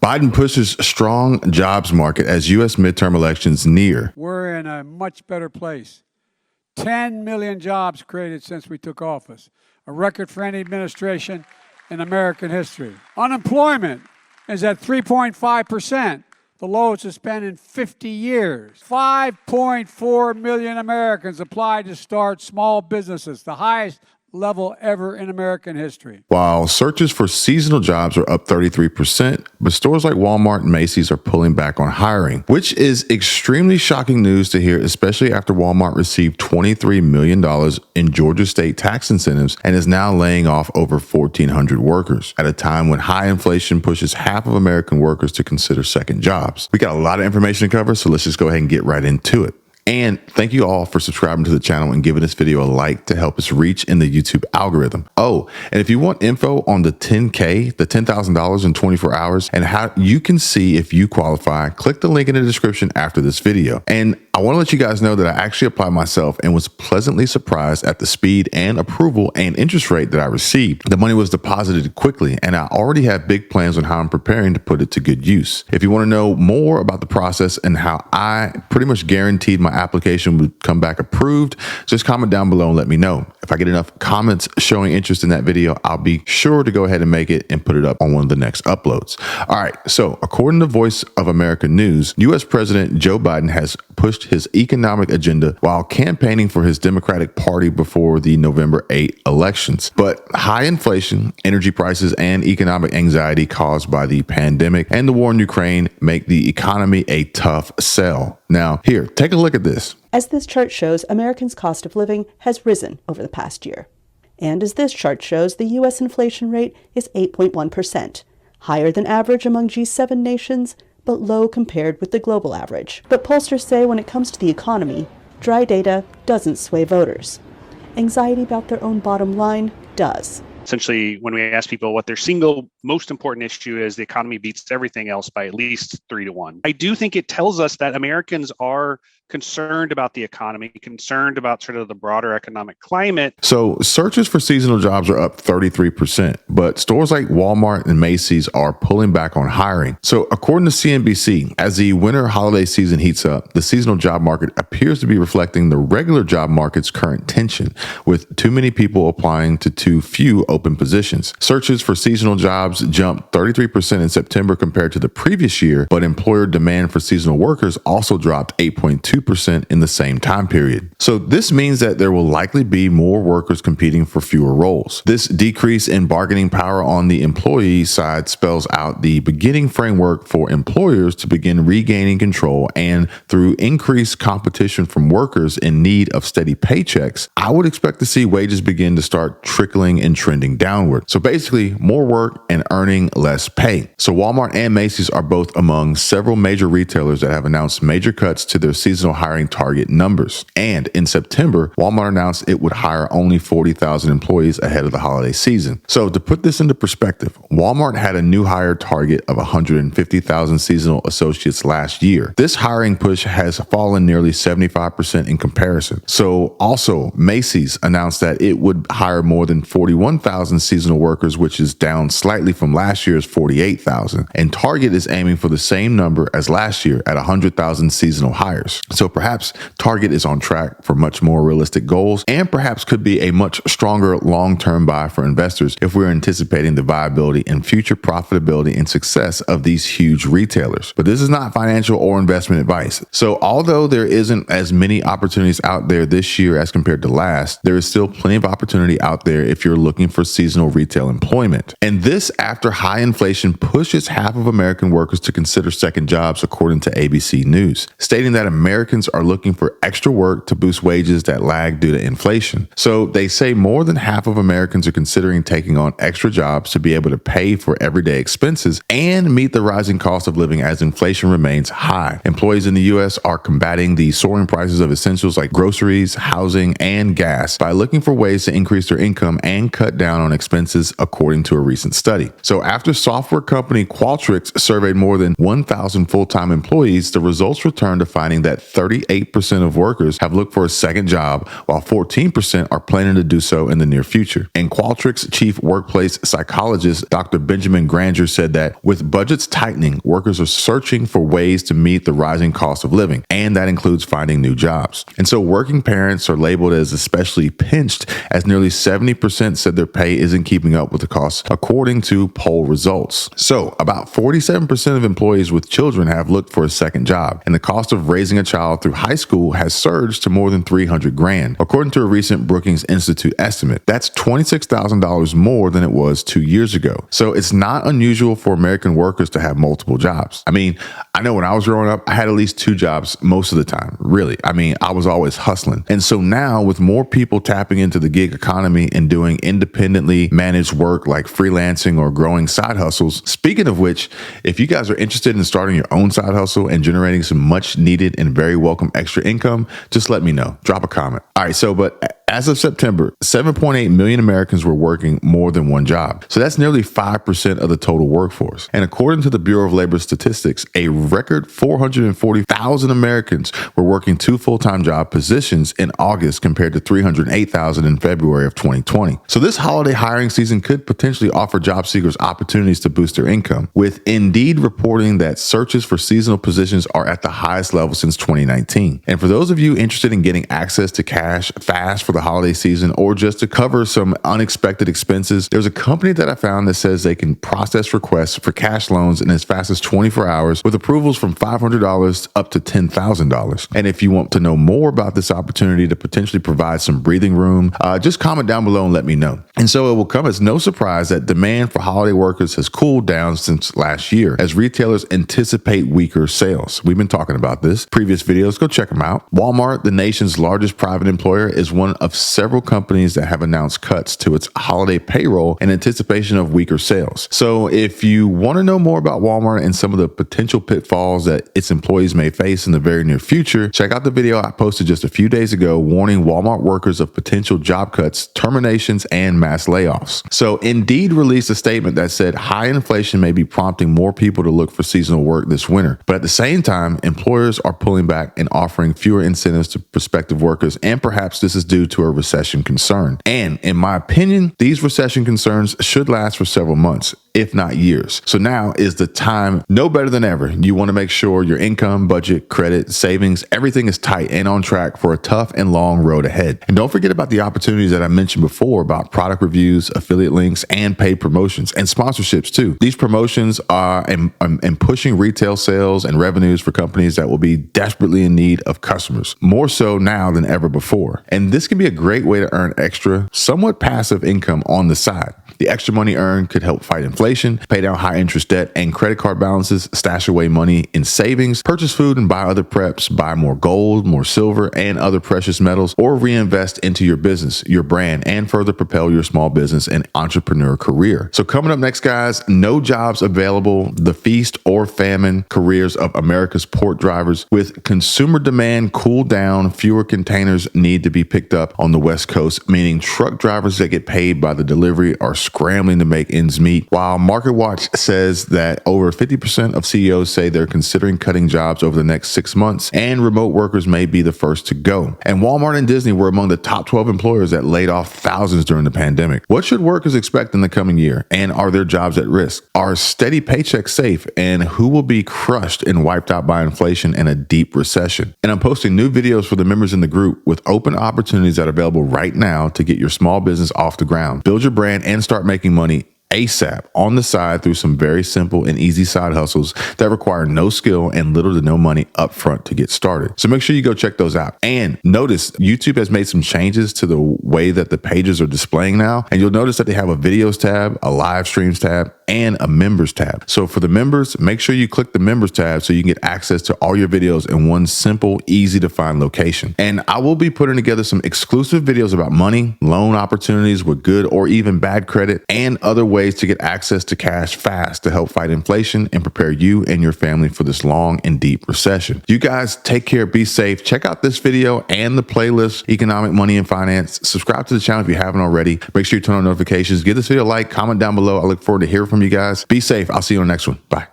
Biden pushes strong jobs market as U.S. midterm elections near. We're in a much better place. 10 million jobs created since we took office, a record for any administration in American history. Unemployment is at 3.5%, the lowest it's been in 50 years. 5.4 million Americans applied to start small businesses, the highest level ever in American history. While searches for seasonal jobs are up 33%, but stores like Walmart and Macy's are pulling back on hiring, which is extremely shocking news to hear, especially after Walmart received $23 million in Georgia state tax incentives and is now laying off over 1,400 workers at a time when high inflation pushes half of American workers to consider second jobs. We got a lot of information to cover, so let's just go ahead and get right into it. And thank you all for subscribing to the channel and giving this video a like to help us reach in the YouTube algorithm. Oh, and if you want info on the 10K, the $10,000 in 24 hours, and how you can see if you qualify, click the link in the description after this video. And I want to let you guys know that I actually applied myself and was pleasantly surprised at the speed and approval and interest rate that I received. The money was deposited quickly, and I already have big plans on how I'm preparing to put it to good use. If you want to know more about the process and how I pretty much guaranteed my application would come back approved, just comment down below and let me know. If I get enough comments showing interest in that video, I'll be sure to go ahead and make it and put it up on one of the next uploads. All right, so according to Voice of America News, U.S. President Joe Biden has pushed his economic agenda while campaigning for his Democratic Party before the November 8 elections. But high inflation, energy prices, and economic anxiety caused by the pandemic and the war in Ukraine make the economy a tough sell. Now, here, take a look at this. As this chart shows, Americans' cost of living has risen over the past year. And as this chart shows, the U.S. inflation rate is 8.1%, higher than average among G7 nations, but low compared with the global average. But pollsters say when it comes to the economy, dry data doesn't sway voters. Anxiety about their own bottom line does. Essentially, when we ask people what their single most important issue is, the economy beats everything else by at least 3-1. I do think it tells us that Americans are concerned about the economy, concerned about sort of the broader economic climate. So searches for seasonal jobs are up 33%, but stores like Walmart and Macy's are pulling back on hiring. So according to CNBC, as the winter holiday season heats up, the seasonal job market appears to be reflecting the regular job market's current tension, with too many people applying to too few open positions. Searches for seasonal jobs jumped 33% in September compared to the previous year, but employer demand for seasonal workers also dropped 8.2% in the same time period. So this means that there will likely be more workers competing for fewer roles. This decrease in bargaining power on the employee side spells out the beginning framework for employers to begin regaining control, and through increased competition from workers in need of steady paychecks, I would expect to see wages begin to start trickling and trending downward. So basically, more work and earning less pay. So Walmart and Macy's are both among several major retailers that have announced major cuts to their seasonal hiring target numbers. And in September, Walmart announced it would hire only 40,000 employees ahead of the holiday season. So to put this into perspective, Walmart had a new hire target of 150,000 seasonal associates last year. This hiring push has fallen nearly 75% in comparison. So also, Macy's announced that it would hire more than 41,000 seasonal workers, which is down slightly from last year's 48,000. And Target is aiming for the same number as last year at 100,000 seasonal hires. So perhaps Target is on track for much more realistic goals, and perhaps could be a much stronger long-term buy for investors if we're anticipating the viability and future profitability and success of these huge retailers. But this is not financial or investment advice. So although there isn't as many opportunities out there this year as compared to last, there is still plenty of opportunity out there if you're looking for seasonal retail employment. And this after high inflation pushes half of American workers to consider second jobs, according to ABC News, stating that Americans are looking for extra work to boost wages that lag due to inflation. So they say more than half of Americans are considering taking on extra jobs to be able to pay for everyday expenses and meet the rising cost of living as inflation remains high. Employees in the U.S. are combating the soaring prices of essentials like groceries, housing, and gas by looking for ways to increase their income and cut down down on expenses, according to a recent study. So after software company Qualtrics surveyed more than 1,000 full-time employees, the results returned to finding that 38% of workers have looked for a second job, while 14% are planning to do so in the near future. And Qualtrics chief workplace psychologist, Dr. Benjamin Granger, said that with budgets tightening, workers are searching for ways to meet the rising cost of living, and that includes finding new jobs. And so working parents are labeled as especially pinched, as nearly 70% said their pay isn't keeping up with the costs, according to poll results. So about 47% of employees with children have looked for a second job, and the cost of raising a child through high school has surged to more than $300,000, according to a recent Brookings Institute estimate. That's $26,000 more than it was 2 years ago. So it's not unusual for American workers to have multiple jobs. I mean, I know when I was growing up, I had at least 2 jobs most of the time, really. I mean, I was always hustling. And so now with more people tapping into the gig economy and doing independently managed work like freelancing or growing side hustles, speaking of which, if you guys are interested in starting your own side hustle and generating some much needed and very welcome extra income, just let me know. Drop a comment. All right, but as of September, 7.8 million Americans were working more than one job. So that's nearly 5% of the total workforce. And according to the Bureau of Labor Statistics, a record 440,000 Americans were working 2 full-time job positions in August compared to 308,000 in February of 2020. So this holiday hiring season could potentially offer job seekers opportunities to boost their income, with Indeed reporting that searches for seasonal positions are at the highest level since 2019. And for those of you interested in getting access to cash fast for the holiday season, or just to cover some unexpected expenses, there's a company that I found that says they can process requests for cash loans in as fast as 24 hours with approvals from $500 up to $10,000. And if you want to know more about this opportunity to potentially provide some breathing room, just comment down below and let me know. And so it will come as no surprise that demand for holiday workers has cooled down since last year as retailers anticipate weaker sales. We've been talking about this. Previous videos, go check them out. Walmart, the nation's largest private employer, is one of several companies that have announced cuts to its holiday payroll in anticipation of weaker sales. So if you want to know more about Walmart and some of the potential pitfalls that its employees may face in the very near future, check out the video I posted just a few days ago warning Walmart workers of potential job cuts, terminations, and mass layoffs. So Indeed released a statement that said high inflation may be prompting more people to look for seasonal work this winter. But at the same time, employers are pulling back and offering fewer incentives to prospective workers, and perhaps this is due to a recession concern. And in my opinion, these recession concerns should last for several months, if not years. So now is the time, no better than ever. You want to make sure your income, budget, credit, savings, everything is tight and on track for a tough and long road ahead. And don't forget about the opportunities that I mentioned before about product reviews, affiliate links, and paid promotions and sponsorships too. These promotions are and pushing retail sales and revenues for companies that will be desperately in need of customers, more so now than ever before. And this can be a great way to earn extra, somewhat passive income on the side. The extra money earned could help fight inflation, pay down high interest debt and credit card balances, stash away money in savings, purchase food and buy other preps, buy more gold, more silver, and other precious metals, or reinvest into your business, your brand, and further propel your small business and entrepreneur career. So coming up next, guys, no jobs available, the feast or famine careers of America's port drivers. With consumer demand cooled down, fewer containers need to be picked up on the West Coast, meaning truck drivers that get paid by the delivery are scrambling to make ends meet, while MarketWatch says that over 50% of CEOs say they're considering cutting jobs over the next 6 months, and remote workers may be the first to go. And Walmart and Disney were among the top 12 employers that laid off thousands during the pandemic. What should workers expect in the coming year? And are their jobs at risk? Are steady paychecks safe? And who will be crushed and wiped out by inflation and a deep recession? And I'm posting new videos for the members in the group with open opportunities that are available right now to get your small business off the ground, build your brand, and start making money ASAP on the side through some very simple and easy side hustles that require no skill and little to no money up front to get started. So make sure you go check those out. And notice YouTube has made some changes to the way that the pages are displaying now. And you'll notice that they have a videos tab, a live streams tab, and a members tab. So for the members, make sure you click the members tab so you can get access to all your videos in one simple, easy to find location. And I will be putting together some exclusive videos about money, loan opportunities with good or even bad credit, and other ways to get access to cash fast to help fight inflation and prepare you and your family for this long and deep recession. You guys take care, be safe. Check out this video and the playlist, Economic Money and Finance. Subscribe to the channel if you haven't already. Make sure you turn on notifications. Give this video a like, comment down below. I look forward to hearing from you guys. Be safe. I'll see you on the next one. Bye.